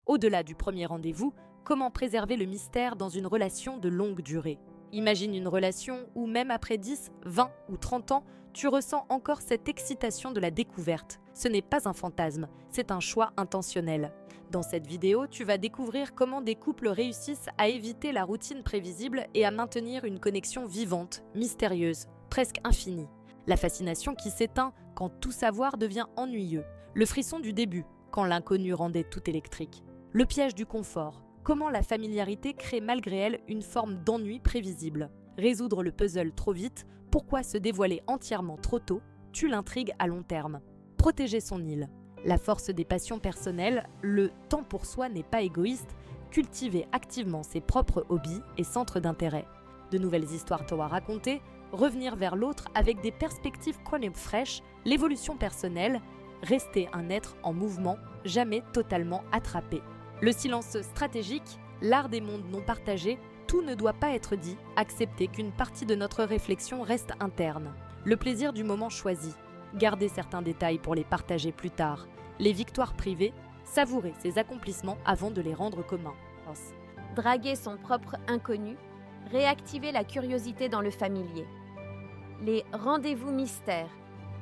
Au-delà du premier rendez-vous, comment préserver le mystère dans une relation de longue durée? Imagine une relation où même après 10, 20 ou 30 ans, tu ressens encore cette excitation de la découverte. Ce n'est pas un fantasme, c'est un choix intentionnel. Dans cette vidéo, tu vas découvrir comment des couples réussissent à éviter la routine prévisible et à maintenir une connexion vivante, mystérieuse, presque infinie. La fascination qui s'éteint quand tout savoir devient ennuyeux. Le frisson du début, quand l'inconnu rendait tout électrique. Le piège du confort. Comment la familiarité crée malgré elle une forme d'ennui prévisible. Résoudre le puzzle trop vite, pourquoi se dévoiler entièrement trop tôt, tue l'intrigue à long terme. Protéger son île. La force des passions personnelles, le temps pour soi n'est pas égoïste, cultiver activement ses propres hobbies et centres d'intérêt. De nouvelles histoires t'aura racontées, revenir vers l'autre avec des perspectives fraîches, l'évolution personnelle, rester un être en mouvement, jamais totalement attrapé. Le silence stratégique, l'art des mondes non partagés, tout ne doit pas être dit, accepter qu'une partie de notre réflexion reste interne. Le plaisir du moment choisi, garder certains détails pour les partager plus tard. Les victoires privées, savourer ses accomplissements avant de les rendre communs. Draguer son propre inconnu, réactiver la curiosité dans le familier. Les rendez-vous mystères,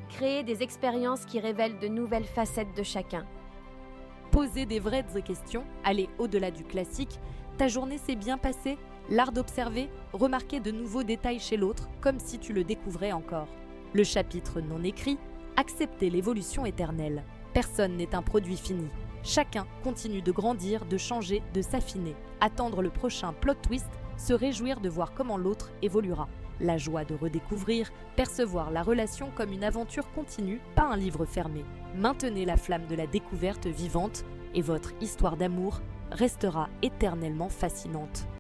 créer des expériences qui révèlent de nouvelles facettes de chacun. Poser des vraies questions, aller au-delà du classique. Ta journée s'est bien passée? L'art d'observer, remarquer de nouveaux détails chez l'autre, comme si tu le découvrais encore. Le chapitre non écrit, accepter l'évolution éternelle. Personne n'est un produit fini. Chacun continue de grandir, de changer, de s'affiner. Attendre le prochain plot twist, se réjouir de voir comment l'autre évoluera. La joie de redécouvrir, percevoir la relation comme une aventure continue, pas un livre fermé. Maintenez la flamme de la découverte vivante et votre histoire d'amour restera éternellement fascinante.